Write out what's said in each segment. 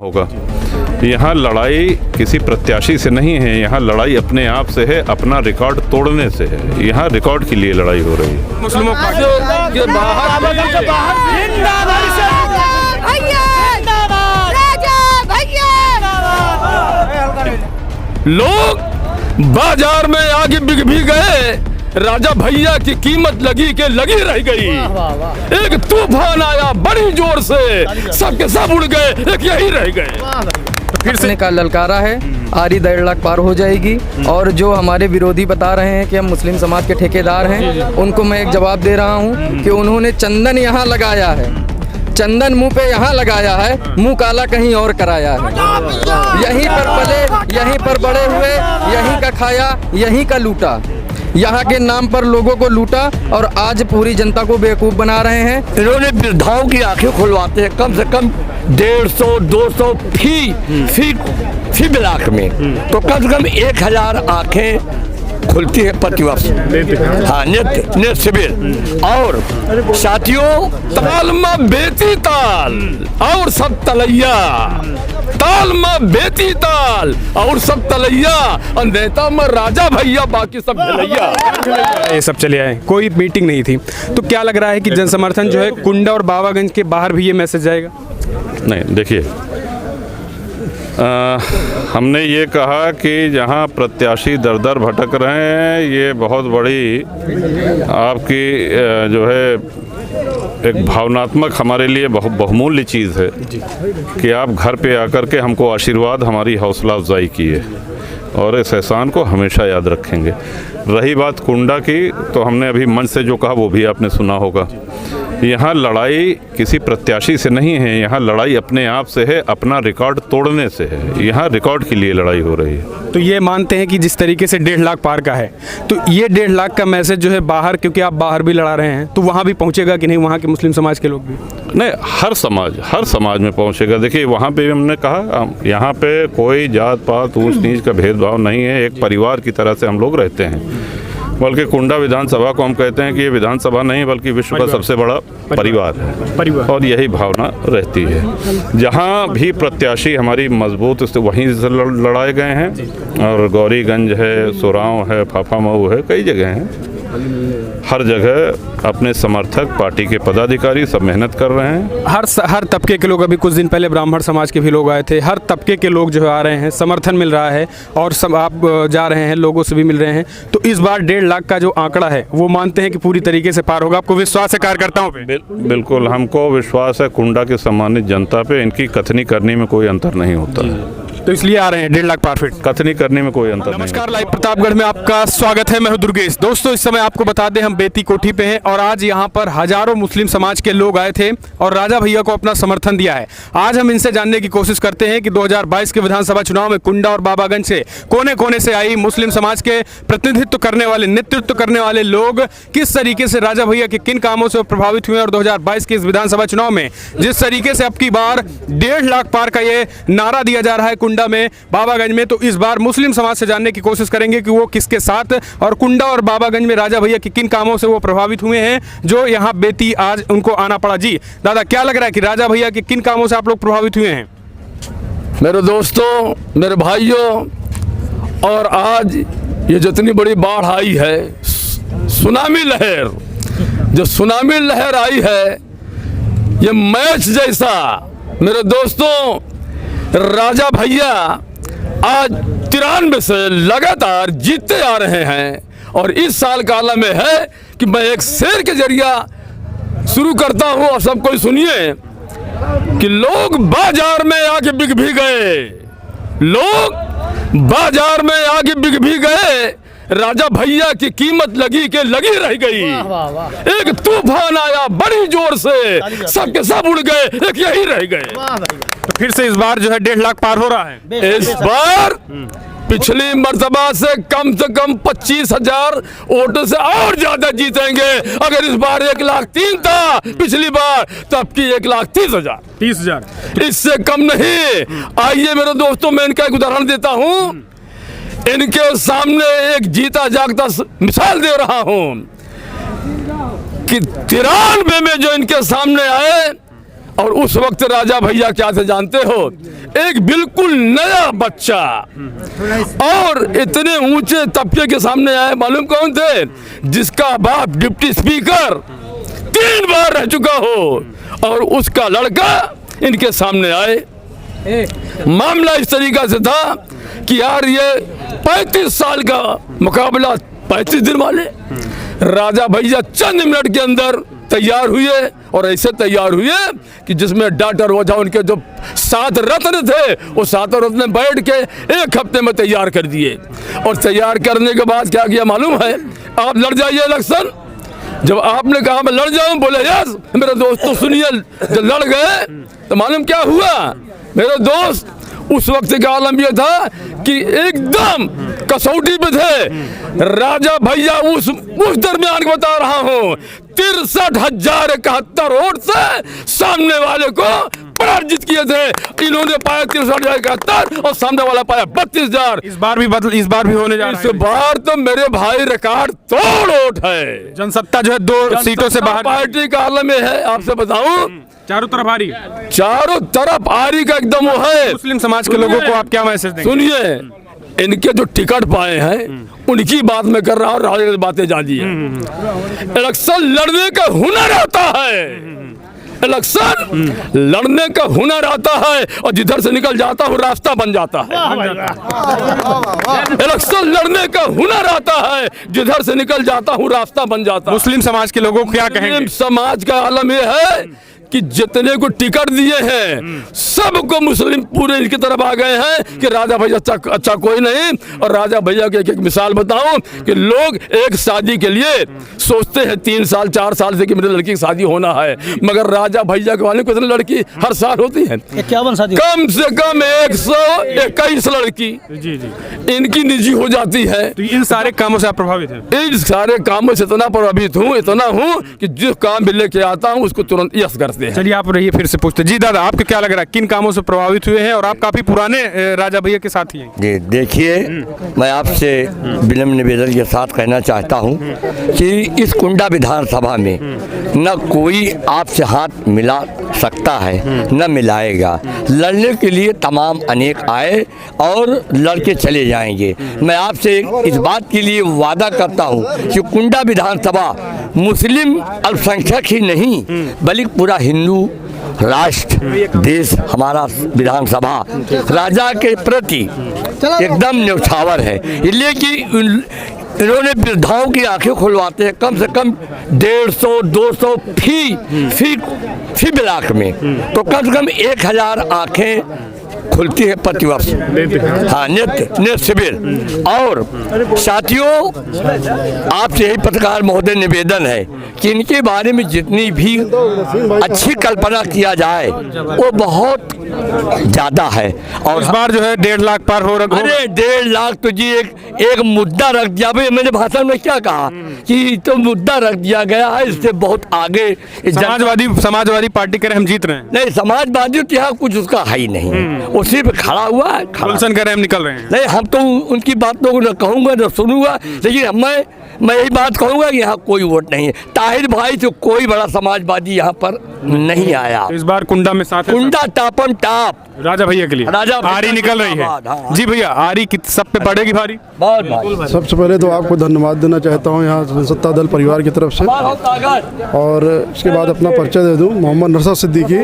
होगा। यहाँ लड़ाई किसी प्रत्याशी से नहीं है, यहाँ लड़ाई अपने आप से है, अपना रिकॉर्ड तोड़ने से है। यहाँ रिकॉर्ड के लिए लड़ाई हो रही है। मुस्लिमों के लोग बाजार में आगे बिक भी गए, राजा भैया की कीमत लगी के लगी रह गई। एक तूफान आया बड़ी जोर से, सबके सब उड़ गए, एक यही रह गए। फिर से का ललकारा है, आरी 1.5 लाख पार हो जाएगी। और जो हमारे विरोधी बता रहे हैं कि हम मुस्लिम समाज के ठेकेदार हैं, उनको मैं एक जवाब दे रहा हूं कि उन्होंने चंदन यहाँ लगाया है, चंदन मुंह पे यहाँ लगाया है, मुंह काला कहीं और कराया है। यहीं पर पले, यहीं पर बड़े हुए, यहीं का खाया, यहीं का लूटा, यहाँ के नाम पर लोगों को लूटा और आज पूरी जनता को बेवकूफ़ बना रहे हैं। इन्होंने वृद्धाओं की आंखें खुलवाते हैं, कम से कम 150-200 फी ब्लॉक में, तो कम से कम 1000 आंखें खुलती है प्रतिवर्ष। हाँ, नेत्र शिविर। और साथियों, ताल में बेती ताल और सब तलैया, ताल में बेती ताल और सब तलैया, और नेता में राजा भैया, बाकी सब भैया। ये सब चले आए, कोई मीटिंग नहीं थी। तो क्या लग रहा है कि जन समर्थन जो है कुंडा और बाबागंज के बाहर भी ये मैसेज जाएगा? नहीं, देखिए, हमने ये कहा कि जहाँ प्रत्याशी दर दर भटक रहे हैं, ये बहुत बड़ी आपकी जो है एक भावनात्मक हमारे लिए बहुत बहुमूल्य चीज़ है कि आप घर पे आकर के हमको आशीर्वाद, हमारी हौसला अफजाई की है और इस एहसान को हमेशा याद रखेंगे। रही बात कुंडा की, तो हमने अभी मंच से जो कहा वो भी आपने सुना होगा। यहाँ लड़ाई किसी प्रत्याशी से नहीं है, यहाँ लड़ाई अपने आप से है, अपना रिकॉर्ड तोड़ने से है। यहाँ रिकॉर्ड के लिए लड़ाई हो रही है। तो ये मानते हैं कि जिस तरीके से 1.5 लाख पार का है, तो ये 1.5 लाख का मैसेज जो है बाहर, क्योंकि आप बाहर भी लड़ा रहे हैं, तो वहाँ भी पहुँचेगा कि नहीं, वहाँ के मुस्लिम समाज के लोग भी? नहीं, हर समाज में पहुँचेगा। देखिए, वहाँ पे हमने कहा, यहाँ पे कोई जात पात ऊंच नीच का भेदभाव नहीं है, एक परिवार की तरह से हम लोग रहते हैं। बल्कि कुंडा विधानसभा को हम कहते हैं कि ये विधानसभा नहीं बल्कि विश्व का सबसे बड़ा परिवार है, और यही भावना रहती है। जहाँ भी प्रत्याशी हमारी मजबूत वहीं से लड़ाए गए हैं, और गौरीगंज है, सुराव है, फाफामऊ है, कई जगह हैं। हर जगह अपने समर्थक, पार्टी के पदाधिकारी सब मेहनत कर रहे हैं। हर तबके के लोग, अभी कुछ दिन पहले ब्राह्मण समाज के भी लोग आए थे, हर तबके के लोग जो है आ रहे हैं, समर्थन मिल रहा है, और सब आप जा रहे हैं, लोगों से भी मिल रहे हैं। तो इस बार 1.5 लाख का जो आंकड़ा है वो मानते हैं कि पूरी तरीके से पार होगा? आपको विश्वास है कार्यकर्ताओं पे? बिल्कुल, हमको विश्वास है कुंडा की सम्मानित जनता पे। इनकी कथनी करने में कोई अंतर नहीं होता है, तो इसलिए आ रहे हैं 1.5 लाख पार फिट। कथनी करने में कोई अंतर नहीं। नमस्कार, लाइव प्रतापगढ़ में आपका स्वागत है। मैं हूं दुर्गेश। दोस्तों, इस समय आपको बता दें, हम बेती कोठी पे हैं और आज यहां पर हजारों मुस्लिम समाज के लोग आए थे और राजा भैया को अपना समर्थन दिया है। आज हम इनसे जानने की कोशिश करते हैं कि 2022 के विधानसभा चुनाव में कुंडा और बाबागंज से कोने कोने से आई मुस्लिम समाज के प्रतिनिधित्व करने वाले, नेतृत्व करने वाले लोग किस तरीके से राजा भैया के किन कामों से प्रभावित हुए, और 2022 के इस विधानसभा चुनाव में जिस तरीके से अब की बार 1.5 लाख पार का ये नारा दिया जा रहा है कुंडा में, बाबागंज में, तो इस बार मुस्लिम समाज से जानने की कोशिश करेंगे कि वो किसके साथ, और कुंडा और बाबागंज में राजा भैया के किन कामों से वो प्रभावित हुए हैं जो यहाँ बेती आज उनको आना पड़ा। जी दादा, क्या लग रहा है कि राजा भैया के किन कामों से आप लोग प्रभावित हुए हैं? मेरे दोस्तों, मेरे भाइयों, और आज ये जितनी बड़ी बाढ़ आई है, सुनामी लहर, जो सुनामी लहर आई है, ये मैच जैसा, मेरे दोस्तों, राजा भैया आज 93 से लगातार जीतते आ रहे हैं। और इस साल का आलम में है कि मैं एक शेर के जरिया शुरू करता हूं और सब कोई सुनिए कि लोग बाजार में आके बिक भी गए, लोग बाजार में आके बिक भी गए, राजा भैया की कीमत लगी के लगी रह गई। एक तूफान आया बड़ी जोर से, सबके सब उड़ गए, एक यही रह गए। तो फिर से इस बार जो है 1.5 लाख पार हो रहा है। इस बार पिछली मर्तबा से कम 25,000 वोटों से और ज्यादा जीतेंगे। अगर इस बार 1,03,000 था पिछली बार, तब की 1,30,000, 30,000 इससे कम नहीं। आइए मेरे दोस्तों, मैं इनका एक उदाहरण देता हूँ। इनके सामने एक जीता जागता मिसाल दे रहा हूँ कि 93 में जो इनके सामने आए, और उस वक्त राजा भैया क्या थे जानते हो? एक बिल्कुल नया बच्चा और इतने ऊंचे तबके के सामने आए, मालूम कौन थे? जिसका बाप डिप्टी स्पीकर 3 बार रह चुका हो और उसका लड़का इनके सामने आए। मामला इस तरीका से था कि यार ये 35 साल का मुकाबला 35 दिन वाले। राजा भैया चंद मिनट के अंदर तैयार हुए और ऐसे तैयार हुए कि जिसमें डॉक्टर ओझा उनके जो 7 रत्न थे वो 7 रत्न बैठ के 1 हफ्ते में तैयार कर दिए। और तैयार करने के बाद क्या किया मालूम है? आप लड़ जाइए इलेक्शन। जब आपने कहा मैं लड़ जाऊं, बोले यस। मेरे दोस्तों सुनिए, जब लड़ गए तो मालूम क्या हुआ मेरे दोस्त? उस वक्त का आलम यह था कि एकदम कसौटी पे थे राजा भैया। उस दरमियान को बता रहा हूँ 63,071 वोट से सामने वाले को पराजित किए थे। इन्होंने पाया 63,071 और सामने वाला पाया 32,000। इस बार भी होने जा रहा है। इस बार तो मेरे भाई रिकॉर्ड तोड़ वोट है। जनसत्ता जो है 2 सीटों से बाहर पार्टी का आलम में है। आपसे बताऊं, चारों तरफ आ रही, चारों तरफ आरी का एकदम वो है। मुस्लिम समाज के लोगों को आप क्या मैसेज देंगे? सुनिए, इनके जो टिकट पाए हैं उनकी बात मैं कर रहा हूँ, राजनीतिक बातें जानी है। इलेक्शन लड़ने का हुनर आता है, इलेक्शन लड़ने का हुनर आता है और जिधर से निकल जाता हूँ रास्ता बन जाता है। इलेक्शन लड़ने का हुनर आता है, जिधर से निकल जाता हूँ रास्ता बन जाता है। मुस्लिम समाज के लोगों को क्या कहेंगे? मुस्लिम समाज का आलम यह है कि जितने को टिकट दिए हैं सबको मुस्लिम पूरे इनकी तरफ आ गए हैं कि राजा भैया अच्छा कोई नहीं। और राजा भैया की एक मिसाल बताऊं कि लोग एक शादी के लिए सोचते हैं 3 साल 4 साल से कि मेरी लड़की की शादी होना है, मगर राजा भैया के वाले कितनी लड़की हर साल होती है? 51 शादी, कम से कम 121 लड़की इनकी निजी हो जाती है। तो इन सारे कामों से आप प्रभावित हैं? इन सारे कामों से इतना प्रभावित हूँ, इतना हूँ कि जिस काम भी लेके आता हूँ उसको तुरंत यस करते हैं। चलिए आप रहिए, फिर से पूछते। जी दादा, आपको क्या लग रहा है, किन कामों से प्रभावित हुए हैं? और आप काफी पुराने राजा भैया के साथी हैं। जी देखिए, मैं आपसे विनम्र निवेदन के साथ कहना चाहता हूं कि इस कुंडा विधानसभा में न कोई आपसे हाथ मिला सकता है न मिलाएगा। लड़ने के लिए तमाम अनेक आए और लड़के चले जाएंगे। मैं आपसे इस बात के लिए वादा करता हूं कि कुंडा विधानसभा मुस्लिम अल्पसंख्यक ही नहीं बल्कि पूरा हिंदू राष्ट्र देश हमारा विधानसभा राजा के प्रति एकदम न्यौछावर है। इसलिए कि इन्होंने वृद्धाओं की आंखें खुलवाते हैं कम से कम 150-200 फी ब्लॉक में, तो कम से कम 1000 आंखें खुलती है प्रतिवर्ष। हाँ, नेत्र शिविर। और साथियों, आपसे यही पत्रकार महोदय निवेदन है कि इनके बारे में जितनी भी अच्छी कल्पना किया जाए वो बहुत ज्यादा है। और इस बार जो है 1.5 लाख पार हो रहा है। अरे 1.5 लाख तो जी एक मुद्दा रख दिया। भाई मैंने भाषण में क्या कहा कि तो मुद्दा रख दिया गया है, इससे बहुत आगे समाजवादी पार्टी कह रहे हम जीत रहे हैं। नहीं, समाजवादी तो यहाँ कुछ उसका है ही नहीं, वो सिर्फ खड़ा हुआ है। गुलशन कह रहे हम निकल रहे हैं। नहीं, हम तो उनकी बातों को न कहूँगा न सुनूंगा, लेकिन मैं यही बात कहूँगा कि यहाँ कोई वोट नहीं है। ताहिर भाई से कोई बड़ा समाजवादी यहाँ पर नहीं आया। तो इस बार कुंडा में साथ है, कुंडा टापम टाप राजा भैया के लिए राजा आरी निकल रही है। जी भैया, आरी सब पे पड़ेगी भारी? बहुत। सबसे पहले तो आपको धन्यवाद देना चाहता हूँ यहाँ जनसत्ता दल परिवार की तरफ से, और इसके बाद अपना परिचय दे दूँ। मोहम्मद नरसद सिद्दीकी,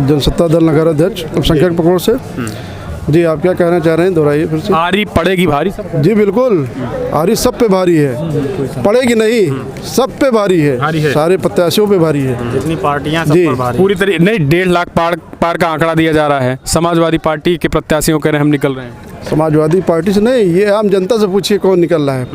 जनसत्ता दल नगर अध्यक्ष अल्पसंख्यक प्रकोष्ठ से। जी, आप क्या कहना चाह रहे हैं, दोहराइए फिर से। आरी पड़ेगी भारी सब? जी बिल्कुल, आरी सब पे भारी है, पड़ेगी नहीं, सब पे भारी है, सारे प्रत्याशियों पे भारी है, जितनी पार्टियां सब पर भारी पूरी तरह। नहीं, 1.5 लाख पार का आंकड़ा दिया जा रहा है। समाजवादी पार्टी के प्रत्याशियों कह रहे हम निकल रहे हैं। समाजवादी पार्टी से नहीं, ये आम जनता से पूछिए कौन निकल रहा है।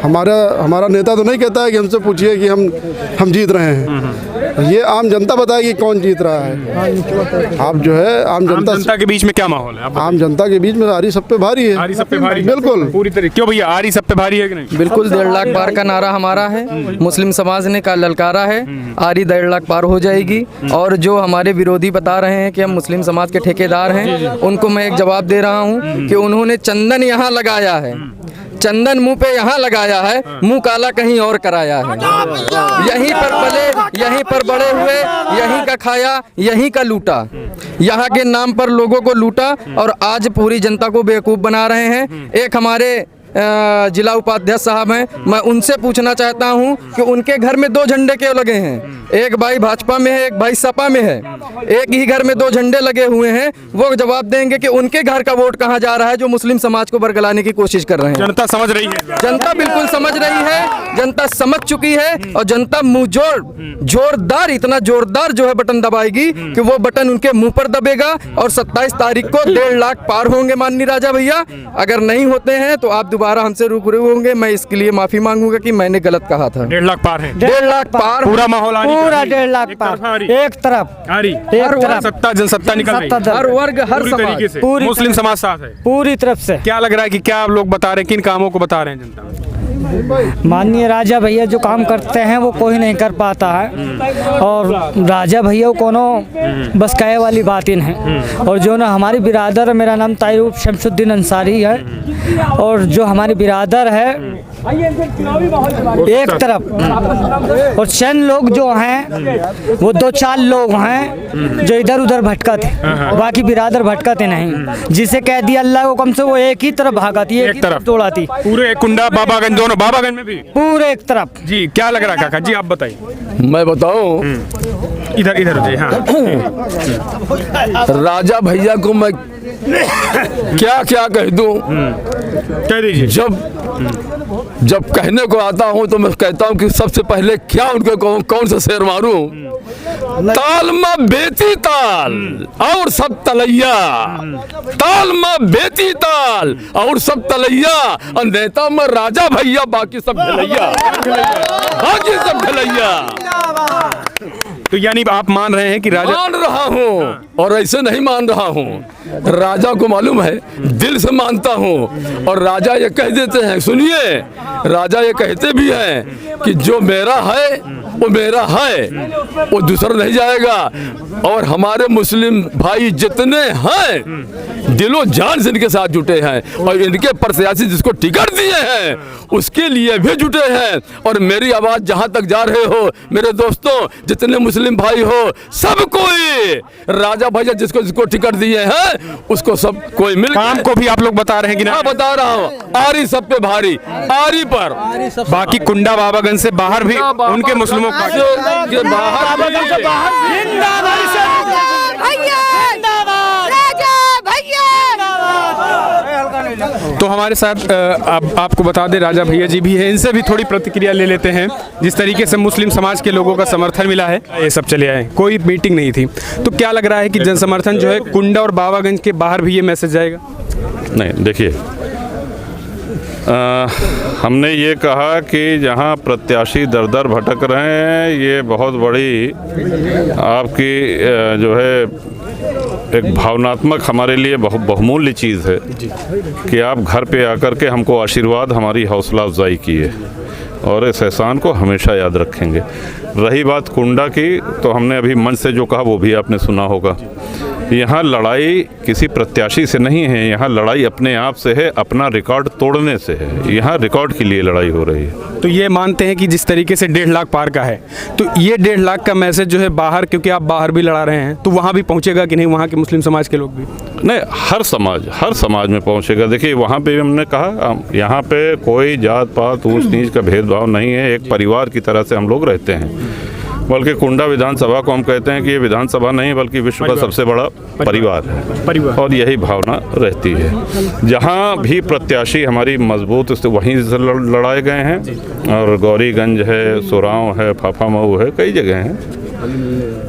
हमारा नेता तो नहीं कहता है कि हमसे पूछिए कि हम जीत रहे हैं, ये आम जनता बताएगी कौन जीत रहा है। आप जो है आम जनता के बीच में क्या माहौल है? आम जनता के बीच में आरी सब पे भारी है। आरी सब पे भारी बिल्कुल, पूरी तरह। क्यों भैया, आरी सब पे भारी है कि नहीं? बिल्कुल, 1.5 लाख पार का नारा हमारा है। मुस्लिम समाज ने का ललकारा है, आरी 1.5 लाख पार हो जाएगी। और जो हमारे विरोधी बता रहे हैं कि हम मुस्लिम समाज के ठेकेदार हैं, उनको मैं एक जवाब दे रहा हूँ कि उन्होंने चंदन यहाँ लगाया है। चंदन मुंह पे यहाँ लगाया है, मुंह काला कहीं और कराया है। यहीं पर पले, यहीं पर बड़े हुए, यहीं का खाया, यहीं का लूटा, यहाँ के नाम पर लोगों को लूटा और आज पूरी जनता को बेवकूफ़ बना रहे हैं। एक हमारे जिला उपाध्यक्ष साहब हैं, मैं उनसे पूछना चाहता हूं कि उनके घर में 2 झंडे क्यों लगे हैं? एक भाई भाजपा में है, एक भाई सपा में है, एक ही घर में 2 झंडे लगे हुए हैं। वो जवाब देंगे कि उनके घर का वोट कहां जा रहा है जो मुस्लिम समाज को बरगलाने की कोशिश कर रहे हैं। जनता समझ रही है, जनता बिल्कुल समझ रही है, जनता समझ चुकी है और जनता मुंह जोरदार, इतना जोरदार जो है बटन दबाएगी कि वो बटन उनके मुंह पर दबेगा और 27 तारीख को 1.5 लाख पार होंगे माननीय राजा भैया। अगर नहीं होते हैं तो आप दोबारा हमसे रूबरू होंगे। मैं इसके लिए माफी मांगूंगा कि मैंने गलत कहा था। 1.5 लाख पार है, 1.5 लाख पार, पूरा माहौल पूरा 1.5 लाख पार, एक तरफ आ रही, एक तरफ सत्ता जनसत्ता निकल रही, हर वर्ग, हर पूरी समाज, तरीके से पूरी मुस्लिम समाज साथ है। पूरी तरफ से। क्या लग रहा है कि क्या आप लोग बता रहे हैं, किन कामों को बता रहे हैं जनता? माननीय राजा भैया जो काम करते हैं वो कोई नहीं कर पाता है और राजा भैया कोनो बस कहे वाली बात ही है। और जो ना हमारी बिरादर, मेरा नाम तायूब शमसुद्दीन अंसारी है और जो हमारी बिरादर है एक तरफ और चंद लोग जो हैं वो 2-4 लोग हैं जो इधर उधर भटकते, बाकी बिरादर भटकते नहीं। जिसे कह दिया अल्लाह को कम से वो एक ही तरफ भागती, एक तरफ तोड़ाती। पूरे कुंडा बाबागंज, दोनों बाबागंज में भी पूरे एक तरफ। जी क्या लग रहा है काका जी, आप बताइए। मैं बताऊं, इधर इधर जी, हाँ। राजा भैया को मैं क्या क्या कह दूं, कह दीजिए। जब कहने को आता हूं तो मैं कहता हूं कि सबसे पहले क्या उनके कौन सा शेर मारूं? ताल में बेती ताल और सब तलैया, ताल में बेती ताल और सब तलैया, और नेता में राजा भैया, बाकी सब ढलैया, बाकी सब ढलैया। तो यानी आप मान रहे हैं कि राजा, मान रहा हूँ और ऐसे नहीं मान रहा हूँ। राजा को मालूम है, दिल से मानता हूँ। और राजा ये कह देते हैं, सुनिए, राजा ये कहते भी हैं कि जो मेरा है वो मेरा है, वो दूसरा नहीं जाएगा। और हमारे मुस्लिम भाई जितने हैं दिलो जान से इनके साथ जुटे हैं और इनके प्रत्याशी जिसको टिकट दिए हैं उसके लिए भी जुटे हैं। और मेरी आवाज़ जहाँ तक जा रहे हो मेरे दोस्तों, जितने मुस्लिम भाई हो, सब कोई राजा भैया जिसको टिकट दिए हैं उसको सब कोई मिल काम को भी आप लोग बता रहे हैं कि ना? बता रहा हूँ, आरी सब पे भारी, आरी पर। बाकी कुंडा बाबागंज से बाहर भी उनके मुस्लिमों का के बाहर तो हमारे साथ आपको बता दें राजा भैया जी भी हैं, इनसे भी थोड़ी प्रतिक्रिया ले लेते हैं। जिस तरीके से मुस्लिम समाज के लोगों का समर्थन मिला है, ये सब चले आए, कोई मीटिंग नहीं थी, तो क्या लग रहा है कि जन समर्थन जो है कुंडा और बाबागंज के बाहर भी ये मैसेज जाएगा? नहीं, देखिए, हमने ये कहा कि जहाँ प्रत्याशी दर दर भटक रहे हैं, ये बहुत बड़ी आपकी जो है एक भावनात्मक हमारे लिए बहुत बहुमूल्य चीज़ है कि आप घर पे आकर के हमको आशीर्वाद, हमारी हौसला अफजाई किए और इस एहसान को हमेशा याद रखेंगे। रही बात कुंडा की, तो हमने अभी मंच से जो कहा वो भी आपने सुना होगा। यहाँ लड़ाई किसी प्रत्याशी से नहीं है, यहाँ लड़ाई अपने आप से है, अपना रिकॉर्ड तोड़ने से है। यहाँ रिकॉर्ड के लिए लड़ाई हो रही है। तो ये मानते हैं कि जिस तरीके से 1.5 लाख पार का है, तो ये 1.5 लाख का मैसेज जो है बाहर, क्योंकि आप बाहर भी लड़ा रहे हैं, तो वहाँ भी पहुँचेगा कि नहीं, वहाँ के मुस्लिम समाज के लोग भी? नहीं, हर समाज में पहुँचेगा। देखिए, वहाँ पे हमने कहा, यहाँ पे कोई जात पात ऊंच नीच का भेदभाव नहीं है, एक परिवार की तरह से हम लोग रहते हैं। बल्कि कुंडा विधानसभा को हम कहते हैं कि ये विधानसभा नहीं बल्कि विश्व का सबसे बड़ा परिवार है, और यही भावना रहती है। जहाँ भी प्रत्याशी हमारी मजबूत वहीं से लड़ाए गए हैं, और गौरीगंज है, सुराव है, फाफामऊ है, कई जगह हैं।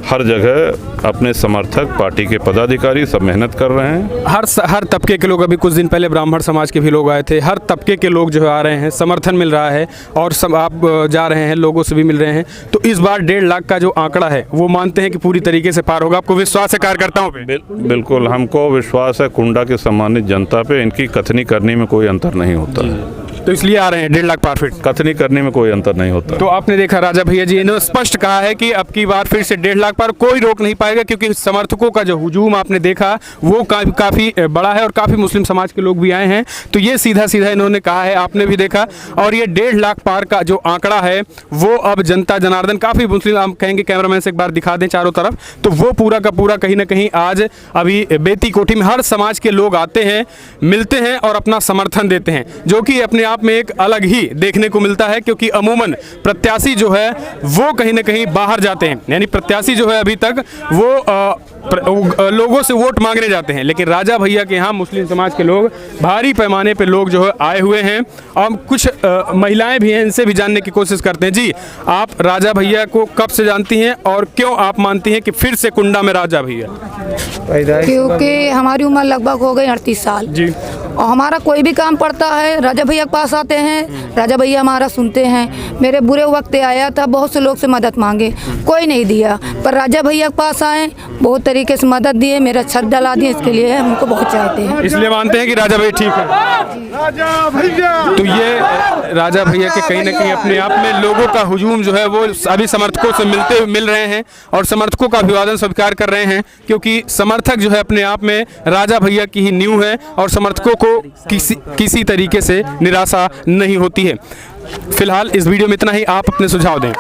हर जगह अपने समर्थक, पार्टी के पदाधिकारी सब मेहनत कर रहे हैं। हर तबके के लोग, अभी कुछ दिन पहले ब्राह्मण समाज के भी लोग आए थे, हर तबके के लोग जो है आ रहे हैं, समर्थन मिल रहा है और सब आप जा रहे हैं, लोगों से भी मिल रहे हैं। तो इस बार 1.5 लाख का जो आंकड़ा है वो मानते हैं कि पूरी तरीके से पार होगा? आपको विश्वास है कार्यकर्ताओं पे? बिल्कुल, हमको विश्वास है कुंडा की सम्मानित जनता पे। इनकी कथनी करने में कोई अंतर नहीं होता है। तो इसलिए आ रहे हैं 1.5 लाख पार फीट। कथनी करने में कोई अंतर नहीं होता। तो आपने देखा राजा भैया जी इन्होंने स्पष्ट कहा है कि अब की बार फिर से 1.5 लाख पर कोई रोक नहीं पाएगा, क्योंकि समर्थकों का जो हुजूम आपने देखा वो काफ़ी बड़ा है और काफ़ी मुस्लिम समाज के लोग भी आए हैं। तो ये सीधा सीधा इन्होंने कहा है, आपने भी देखा। और ये 1.5 लाख पार का जो आंकड़ा है वो अब जनता जनार्दन काफ़ी मुस्लिम, हम कहेंगे कैमरामैन से एक बार दिखा दें चारों तरफ, तो वो पूरा का पूरा कहीं ना कहीं आज अभी बेती कोठी में हर समाज के लोग आते हैं, मिलते हैं और अपना समर्थन देते हैं, जो कि अपने आप में एक अलग ही देखने को मिलता है। क्योंकि अमूमन प्रत्याशी जो है वो कहीं ना कहीं बाहर जाते हैं, यानी प्रत्याशी जो है अभी तक वो लोगों से वोट मांगने जाते हैं, लेकिन राजा भैया के यहाँ मुस्लिम समाज के लोग भारी पैमाने पे लोग जो है आए हुए हैं। और कुछ महिलाएं भी हैं, इनसे भी जानने की कोशिश करते हैं। जी, आप राजा भैया को कब से जानती हैं और क्यों आप मानती हैं कि फिर से कुंडा में राजा भैया? क्योंकि हमारी उम्र लगभग हो गई 38 साल जी, और हमारा कोई भी काम पड़ता है राजा भैया के पास आते हैं, राजा भैया हमारा सुनते हैं। मेरे बुरे वक्त आया था, बहुत से लोग से मदद मांगे, कोई नहीं दिया, पर राजा भैया के पास आए, बहुत तरीके से मदद दिए, मेरा छत डला दिए, इसके लिए हम उनको बहुत चाहते हैं। इसलिए मानते हैं कि राजा भैया ठीक है। तो ये राजा भैया के कहीं ना कहीं अपने आप में लोगों का हुजूम जो है वो अभी समर्थकों से मिल रहे हैं और समर्थकों का अभिवादन स्वीकार कर रहे हैं, क्योंकि समर्थक जो है अपने आप में राजा भैया की ही नींव है और समर्थकों को किसी तरीके से निराशा नहीं होती है। फिलहाल इस वीडियो में इतना ही। आप अपने सुझाव दें।